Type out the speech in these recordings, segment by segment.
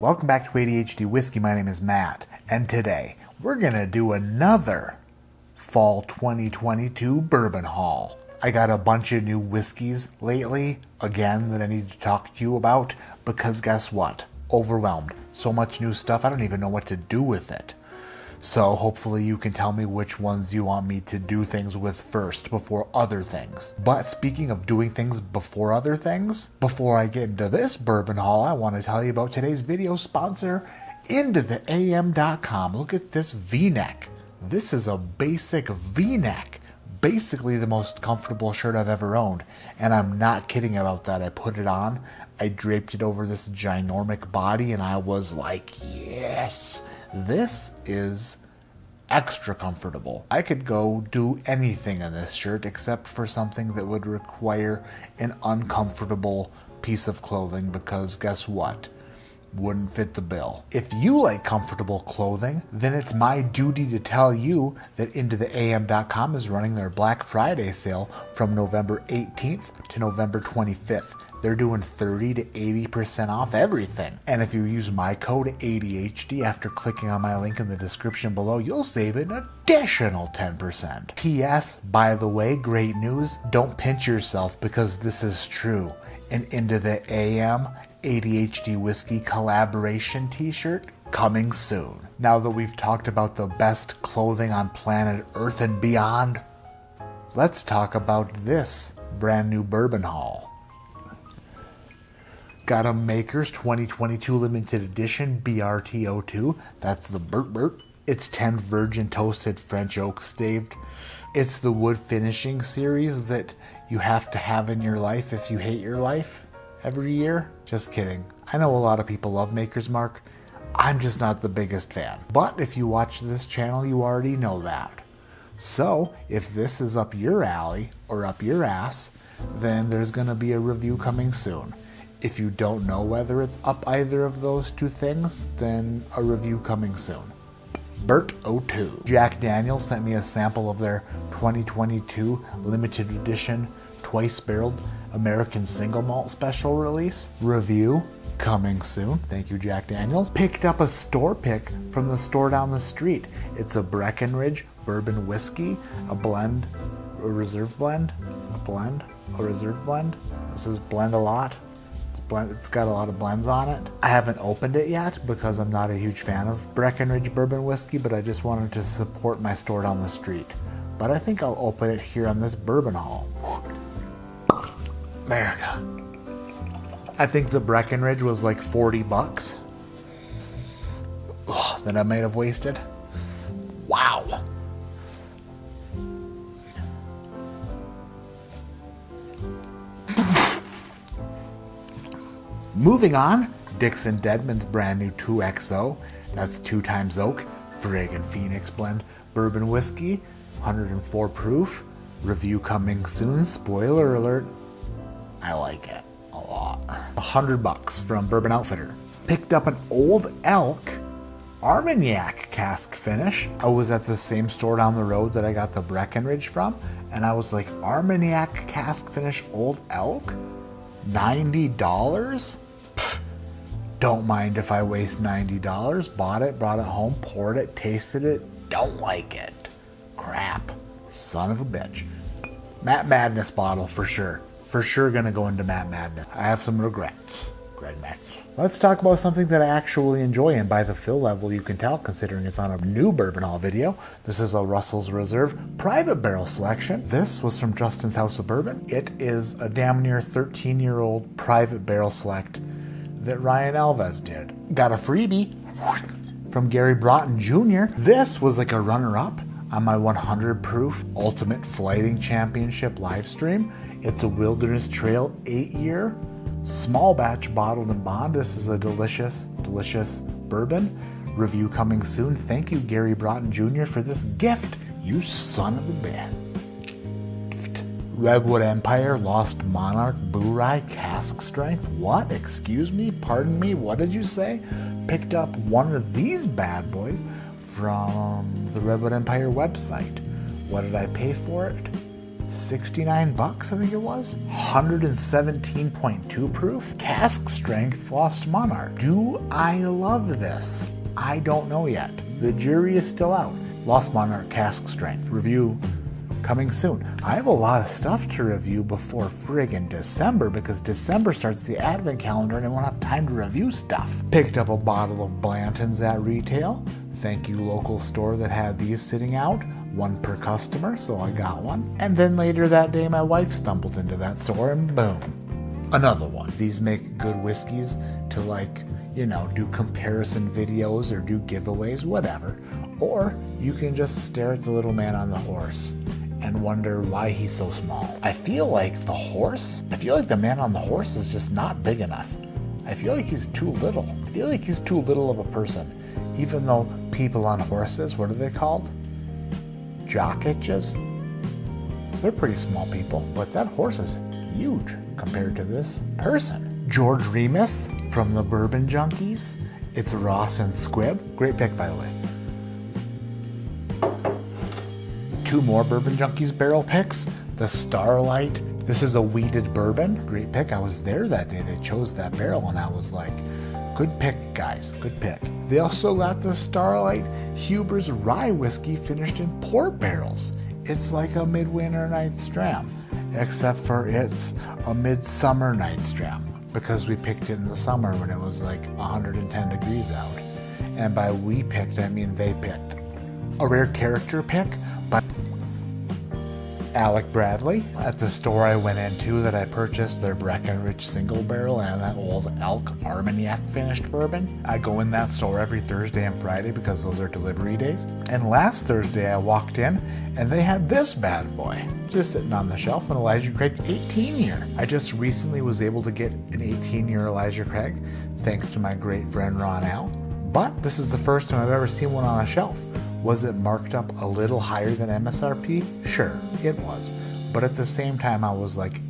Welcome back to ADHD Whiskey. My name is Matt, and today we're going to do another Fall 2022 bourbon haul. I got a bunch of new whiskeys lately, again, that I need to talk to you about, because guess what? Overwhelmed. So much new stuff, I don't even know what to do with it. So hopefully you can tell me which ones you want me to do things with first before other things. But speaking of doing things before other things, before I get into this bourbon haul, I want to tell you about today's video sponsor, IntoTheAM.com. Look at this V-neck. This is a basic V-neck. Basically the most comfortable shirt I've ever owned. And I'm not kidding about that. I put it on, I draped it over this ginormic body, and I was like, yes! This is extra comfortable. I could go do anything in this shirt except for something that would require an uncomfortable piece of clothing, because guess what? Wouldn't fit the bill. If you like comfortable clothing, then it's my duty to tell you that IntoTheAM.com is running their Black Friday sale from November 18th to November 25th. They're doing 30 to 80% off everything. And if you use my code ADHD after clicking on my link in the description below, you'll save an additional 10%. P.S. By the way, great news, don't pinch yourself because this is true. An Into the AM ADHD Whiskey collaboration t-shirt coming soon. Now that we've talked about the best clothing on planet Earth and beyond, let's talk about this brand new bourbon haul. Got a Maker's 2022 limited edition BRTO2. That's the Burt Burt. It's 10 virgin toasted French oak staved. It's the wood finishing series that you have to have in your life if you hate your life every year. Just kidding. I know a lot of people love Maker's Mark. I'm just not the biggest fan. But if you watch this channel, you already know that. So if this is up your alley or up your ass, then there's gonna be a review coming soon. If you don't know whether it's up either of those two things, then a review coming soon. Burt 02. Jack Daniels sent me a sample of their 2022 limited edition twice barreled American single malt special release. Review coming soon. Thank you, Jack Daniels. Picked up a store pick from the store down the street. It's a Breckenridge bourbon whiskey, a blend, a reserve blend, a reserve blend. This is blend a lot. It's got a lot of blends on it. I haven't opened it yet because I'm not a huge fan of Breckenridge bourbon whiskey, but I just wanted to support my store down the street. But I think I'll open it here on this bourbon haul. America. I think the Breckenridge was like 40 bucks. Ugh, that I might have wasted. Wow. Moving on, Dixon Deadman's brand new 2XO, that's 2 times oak, friggin' Phoenix blend bourbon whiskey, 104 proof, review coming soon, spoiler alert, I like it a lot. $100 from Bourbon Outfitter. Picked up an Old Elk Armagnac cask finish. I was at the same store down the road that I got the Breckenridge from, and I was like, Armagnac cask finish Old Elk? $90? Don't mind if I waste $90. Bought it, brought it home, poured it, tasted it, don't like it. Crap. Son of a bitch. Matt Madness bottle for sure. For sure gonna go into Matt Madness. I have some regrets. Let's talk about something that I actually enjoy, and by the fill level you can tell considering it's on a new bourbon haul video. This is a Russell's Reserve private barrel selection. This was from Justin's House of Bourbon. It is a damn near 13-year-old private barrel select that Ryan Alves did. Got a freebie from Gary Broughton Jr. This was like a runner-up on my 100 proof Ultimate Flighting Championship live stream. It's a Wilderness Trail 8-year small batch bottled in bond. This is a delicious bourbon. Review coming soon. Thank you, Gary Broughton Jr. for this gift, you son of a bitch. Redwood Empire Lost Monarch Bourye cask strength. What? Excuse me? Pardon me? What did you say? Picked up one of these bad boys from the Redwood Empire website. What did I pay for it? $69, I think it was. 117.2 proof, cask strength Lost Monarch. Do I love this? I don't know yet. The jury is still out. Lost Monarch cask strength review coming soon. I have a lot of stuff to review before friggin' December, because December starts the advent calendar and I won't have time to review stuff. Picked up a bottle of Blanton's at retail. Thank you, local store that had these sitting out. One per customer, so I got one. And then later that day, my wife stumbled into that store and boom, another one. These make good whiskeys to, like, you know, do comparison videos or do giveaways, whatever. Or you can just stare at the little man on the horse and wonder why he's so small. I feel like the man on the horse is just not big enough. I feel like he's too little. I feel like he's too little of a person. Even though people on horses, what are they called? Jock itches? They're pretty small people, but that horse is huge compared to this person. George Remus from the Bourbon Junkies. It's Ross and Squibb. Great pick, by the way. 2 more Bourbon Junkies barrel picks. The Starlight. This is a wheated bourbon. Great pick. I was there that day. They chose that barrel and I was like, good pick, guys. Good pick. They also got the Starlight Huber's Rye Whiskey finished in port barrels. It's like a midwinter night's dram, except for it's a midsummer night's dram, because we picked it in the summer when it was like 110 degrees out. And by we picked, I mean they picked. A rare character pick by Alec Bradley. At the store I went into that I purchased their Breckenridge single barrel and that old Elk Armagnac finished bourbon. I go in that store every Thursday and Friday because those are delivery days. And last Thursday I walked in and they had this bad boy just sitting on the shelf, an Elijah Craig 18-year. I just recently was able to get an 18-year Elijah Craig thanks to my great friend Ron Al. But this is the first time I've ever seen one on a shelf. Was it marked up a little higher than MSRP? Sure, it was. But at the same time, I was like,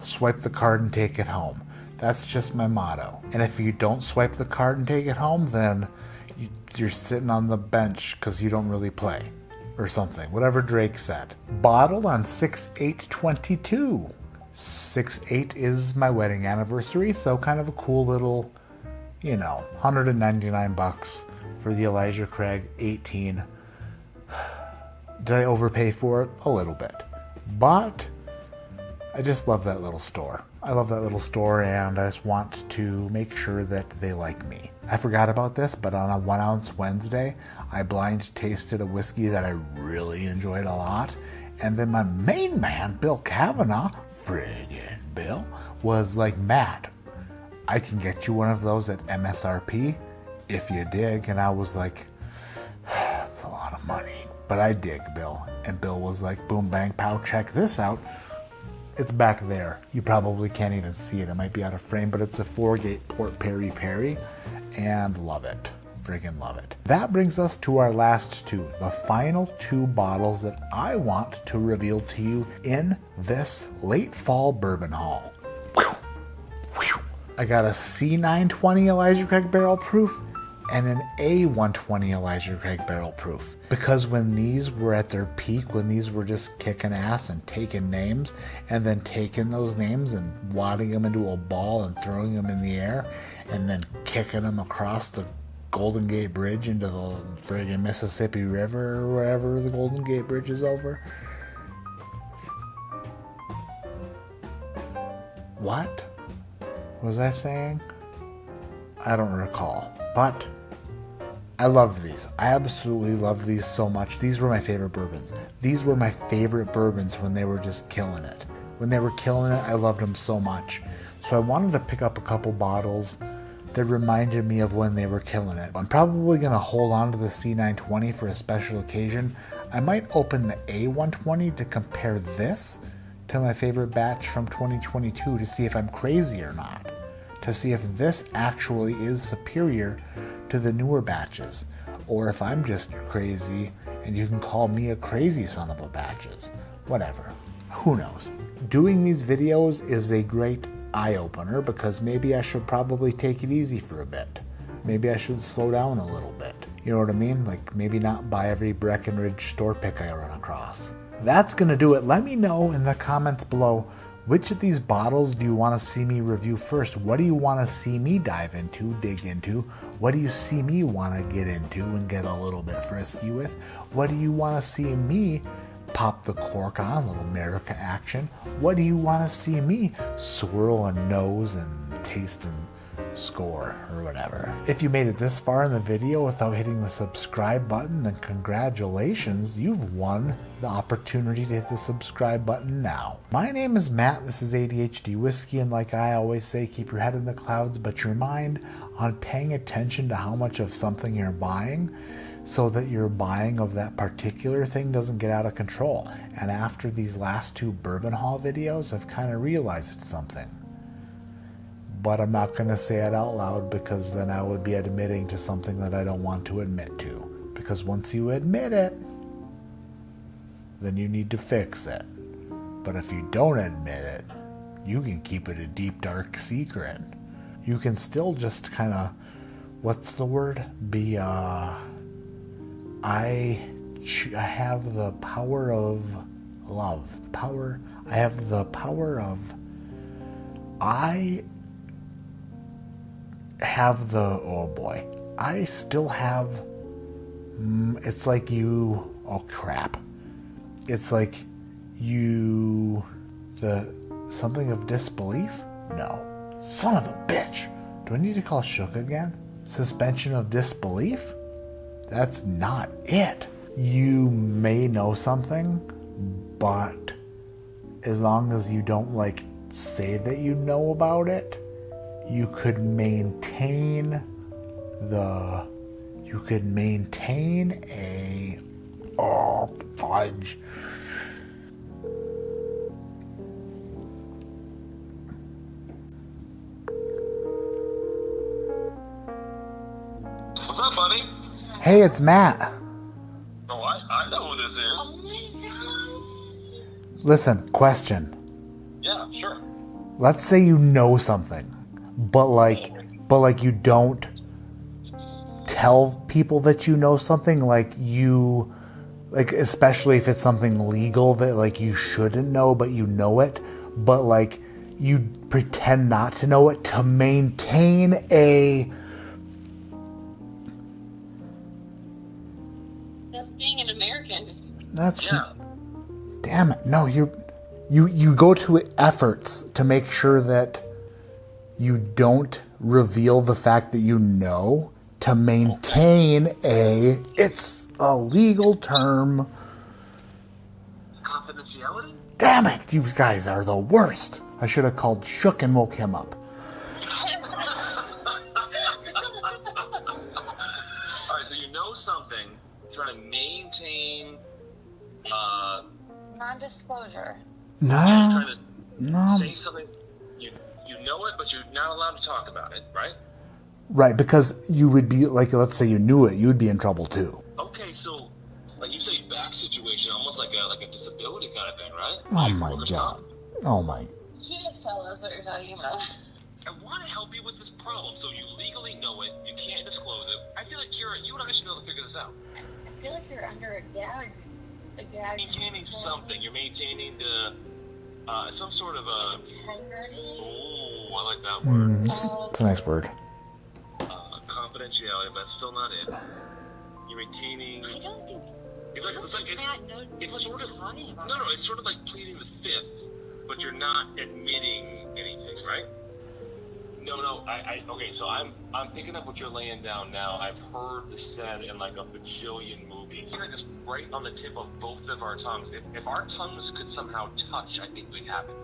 swipe the card and take it home. That's just my motto. And if you don't swipe the card and take it home, then you're sitting on the bench because you don't really play. Or something, whatever Drake said. Bottled on 6/8/22. 6/8 is my wedding anniversary, so kind of a cool little, $199 for the Elijah Craig 18. Did I overpay for it? A little bit. But I just love that little store. I love that little store and I just want to make sure that they like me. I forgot about this, but on a 1 ounce Wednesday, I blind tasted a whiskey that I really enjoyed a lot. And then my main man, Bill Kavanaugh, friggin' Bill, was like, Matt, I can get you one of those at MSRP if you dig. And I was like, that's a lot of money. But I dig, Bill. And Bill was like, boom, bang, pow, check this out. It's back there. You probably can't even see it. It might be out of frame, but it's a 4-gate Port Perry Perry. And love it. Friggin' love it. That brings us to our last 2. The final 2 bottles that I want to reveal to you in this late fall bourbon haul. I got a C920 Elijah Craig Barrel Proof and an A120 Elijah Craig Barrel Proof. Because when these were at their peak, when these were just kicking ass and taking names, and then taking those names and wadding them into a ball and throwing them in the air, and then kicking them across the Golden Gate Bridge into the friggin' Mississippi River or wherever the Golden Gate Bridge is over. What was I saying? I don't recall. But I love these. I absolutely love these so much. These were my favorite bourbons. These were my favorite bourbons when they were just killing it. When they were killing it, I loved them so much. So I wanted to pick up a couple bottles that reminded me of when they were killing it. I'm probably going to hold on to the C920 for a special occasion. I might open the A120 to compare this to my favorite batch from 2022 to see if I'm crazy or not. To see if this actually is superior to the newer batches. Or if I'm just crazy and you can call me a crazy son of a batches. Whatever. Who knows? Doing these videos is a great eye-opener because maybe I should probably take it easy for a bit. Maybe I should slow down a little bit. You know what I mean? Like maybe not buy every Breckenridge store pick I run across. that's going to do it. Let me know in the comments below, which of these bottles do you want to see me review first? What do you want to see me dive into, dig into? What do you see me want to get into and get a little bit frisky with? What do you want to see me pop the cork on, a little America action? What do you want to see me swirl a nose and taste and score or whatever? If you made it this far in the video without hitting the subscribe button, then congratulations, you've won the opportunity to hit the subscribe button now. My name is Matt, this is ADHD Whiskey, and like I always say, keep your head in the clouds but your mind on paying attention to how much of something you're buying, so that your buying of that particular thing doesn't get out of control. And after these last 2 bourbon haul videos, I've kind of realized something. But I'm not going to say it out loud, because then I would be admitting to something that I don't want to admit to. Because once you admit it, then you need to fix it. But if you don't admit it, you can keep it a deep, dark secret. You can still just kind of, what's the word? I have the power of love. I have the power of, I still have, it's like you, oh crap. It's like you, something of disbelief? No. Son of a bitch. Do I need to call Shook again? Suspension of disbelief? That's not it. You may know something, but as long as you don't say that you know about it, you could maintain a, oh fudge. What's up, buddy? Hey, it's Matt. Oh, I know who this is. Oh my god. Listen, question. Yeah, sure. Let's say you know something, but you don't tell people that you know something, especially if it's something legal that you shouldn't know, but you know it, but you pretend not to know it to maintain a, That's being an American. that's, Yeah. damn it, no, you go to efforts to make sure that you don't reveal the fact that you know, to maintain a, it's a legal term. Confidentiality? Damn it, you guys are the worst. I should have called Shook and woke him up. Alright, so you know something, trying to maintain, Non-disclosure. you're No, trying to no. say something, you know it, but you're not allowed to talk about it, right? Right, because you would be, let's say you knew it, you would be in trouble too. Okay, so, you say back situation, almost like a disability kind of thing, right? Oh my god. Oh my. You just tell us what you're talking about. I want to help you with this problem, so you legally know it, you can't disclose it. I feel like, Kira, you and I should be able to figure this out. I feel like you're under a gag. A gag. Maintaining something, you're maintaining some sort of a... Integrity? Oh, I like that word. It's a nice word. Confidentiality, but that's still not it. You're maintaining... I don't think... Matt knows what he's talking about. No, it's sort of like pleading the fifth, but you're not admitting anything, right? No, okay, so I'm picking up what you're laying down now. I've heard this said in a bajillion movies. It's just right on the tip of both of our tongues. If our tongues could somehow touch, I think we'd have it.